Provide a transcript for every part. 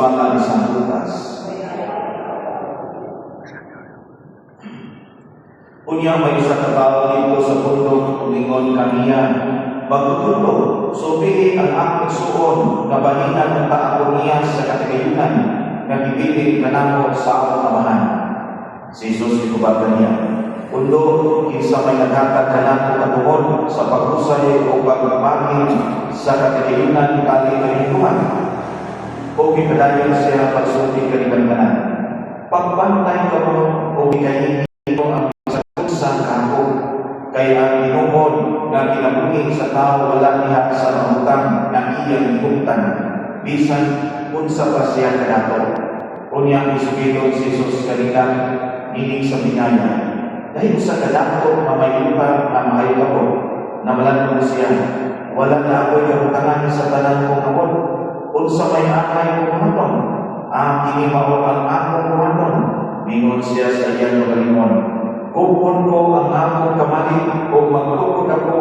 bala isang butas. Unya may isa ka tao dito sa bundok, lingon kaniya, magtutulog, subihin ang akong suon, kabahinan ang taako niya sa katigayunan, na bibili kanamo sa akong amahan. Si Jesus ikubagan niya, kundo, kinsa may naghatag kanako katuhon sa pag-usay o pagpapangin sa katigayunan kali kahinuhan. O gipadayon siya pagsulti kalibantanan. Pagbantay ka mo o gikahin mo ang sa kako, kaya ang inuhod na kinabuhi sa tao wala niya sa mahutang na iyang ibuktan, bisan unsa pa siya kanato. Unya isugidon si Jesus kanila, ining sa binaya, dahil sa kanato mamayupa na mahayo ako, na malanong siya, wala na ako'y kabutangan sa tanan kong kapon, unsa may akay kong haton, kini mao ang akong haton, mingon siya sa iyang magalingon. Kupon ko ang akong kamali o magtukod ako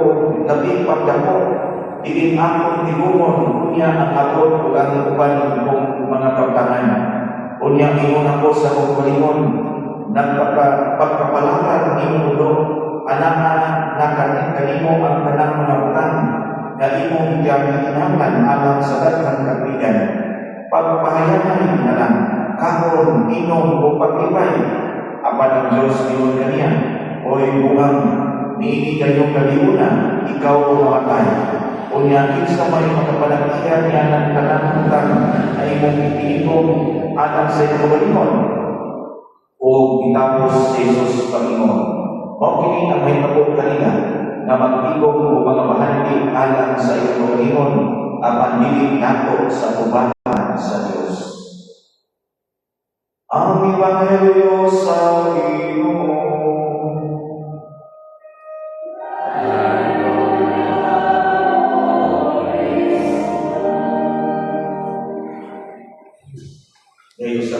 labi pagdako. Diin akong tibumon, unya ang akong o ang uban kong mga kaptangan. Unya ingon ako sa kong kalingon, nagpapalaran ni ulo, anak kanimo ang kanang mga utang, na imong gamitinangan alang sa daghang kapigan. Pagpahayanan na lang, kahon, inom o pag-ibay, apan ang Diyos niyon kaniya, oy bungang, niini kayong kaliuna, ikaw umamatay. Unya, kinsa may makapalakihan niya ng kanang-utang ay mong ipinitong alang sa iyong kabalimon. O itapos si Jesus Panginoon. O kini ang may tapos kanina, na magtigong o mga bahandi alang sa iyong kabalimon, apan dili nato sa kubahan sa Diyos. Ang Ebanghelyo sa Ginoo. Ngayon sa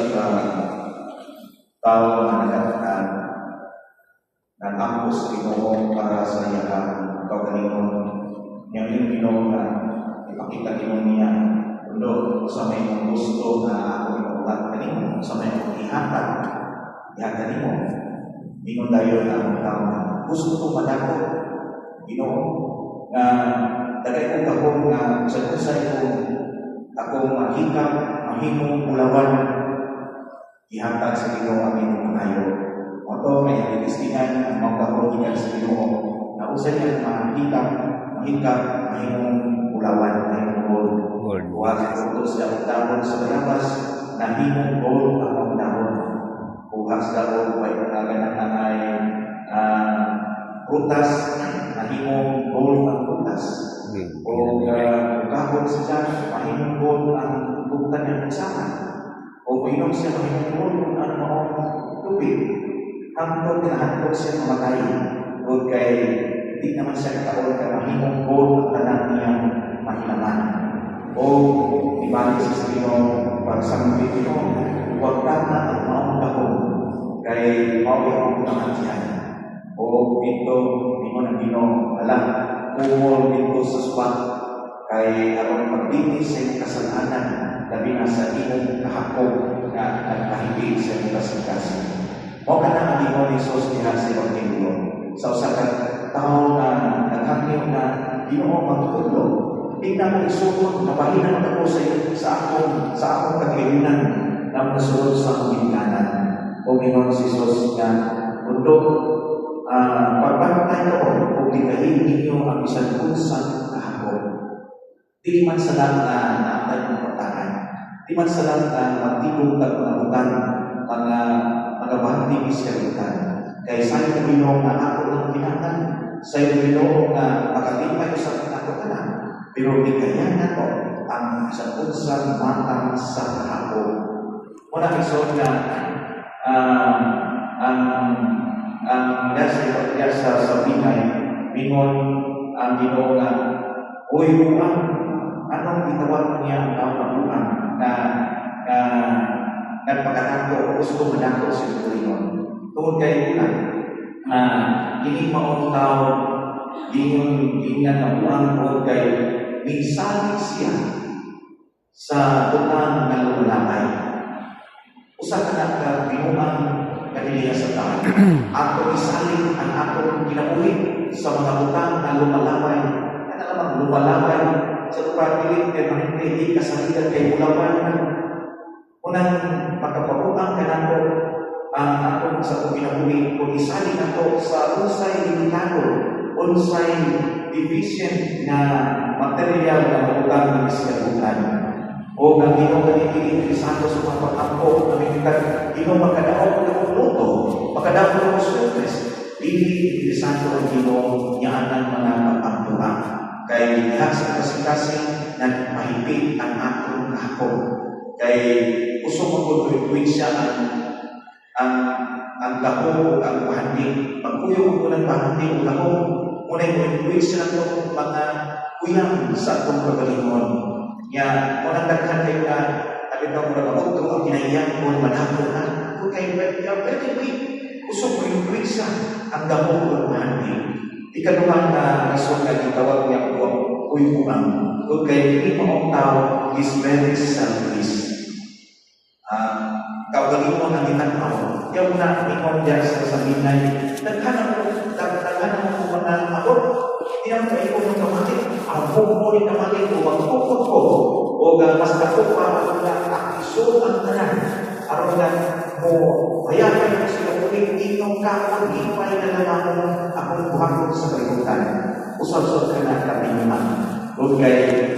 tao na nagkatakan, nag-ambos Ginoo para sa iyang kaugalingon, yung Ginoo na ipakita Ginoo niya, kundo sa may gusto na ako inuulat kanimo, sa may ihatag kanimo, mingon dayon ang tao na gusto ko madako, Ginoo, na dagay kong kahon nga sa kusay ko akong mahikap, mahimong ulawan, ihatag sa Ginoo ang inyong panayo. Oto may ilistingan ang mga kahon ikan sa Ginoo, na usay niya mahikap, mahimong ulawan, mahimong gold. Huwag utos siya utahon sa bayabas, na himong gold ang utahon. Bukas daw ay naganan ay prutas, na himong gold ang prutas. O kahon siya, mahimong gold ang buktan ng usahan. O inom siya, mahimong gold ang maong tubig. Hangtod na hangtod siya mamatay. O kay di naman siya kataon ka mahimong gold ang tanan niyang mahilaman. O ibalik sa Ginoo pagsambi Ginoo, huwag ka na ang maong dahon kay mawag ang kamatian. O dito, mingon ang Ginoo, alam, kumol dito sa swat kay aron magbiti sa iyong kasalanan, labi na sa iyong kahakog na nagkahibig sa iyong kasalanan. O ka na ang Ginoo ni Jesus diha sa Evangelyo. Sa usa ka tao na naghangyo na Ginoo magtutulog, tingnan mo isukot, napahinan ako sa akong kagayunan na masunod sa akong ginikanan. O Ginoo si Jesus na untuk pagbantay ko kung dikahin ninyo ang isang unsang kahapon. Di man sa lang na naatay ng patangan, di man sa lang na magtigong tagpunabutan mga bahandi iskalitan. Kaya sa iyo Ginoo na ako ng pinatan, sa iyo Ginoo na makatipay sa pinakutanan, pero di kaya na to ang isang unsang matang sa kahapon. Muna isod na ang yasa sa binay, mingon ang Ginoo na, uy, buwan, anong gitawag niya ang tao na buwan na nagpagkatako, gusto manako sa Ginoo. Tungkol kayo na, hindi maong tao, hindi na nabuang tungkol kayo, minsalig siya sa butang ng lumalakay. sana ka binuang kaniliya sa tahan. Ato isalin ang atong kinabuhi sa mga utang na lumalabay. Ano namang lumalabay sa lupa pilit kay mahindi kasaligan kay ulawan. Unang makapabuang ka nato ang atong sa atong kinabuhi kung isalin nato sa unsay limitado, unsay deficient na material na utang ng iskabutan. O ang Ginoo ganiti interesado sa mga pag-ampo na minitag Ginoo makadaog ng luto, makadaog ng sukres. Dili interesado ang Ginoo niyaanan mga pag-ampuan. Kay lahat sa kasing-kasing nagpahigit ang atong kahapon. Kay uso magkutuit siya ang dako ang pahandi. Pagkuyo ko ng pahandi o dako, muna yung siya ng mga uyang sa atong kagalingon. Ya, orang daghan kayo na alitaw mo na ako, ito ang kinaiyak mo, madako na. Kung kayo, pwede usok mo yung kwisa ang damo ng mahandi. Ikaduhan na rason na gitawag niya ko, uyuan. Kung kayo, hindi mo ang tao is very selfish. Kagaling mo ng itanaw. Kaya muna, ikaw dyan sa saminay, daghan mo mga abot. Tiyan kayo ko ng kamalit, ang pumuli kamalit o magpupot ko, o mas ako pa ang iso ang tanan, aron na mo, hayaan mo sila ulit, inyong kapag-ipay na naman akong buhaton sa kalimutan. Usap-usap ka na kami naman. Huwag kayo,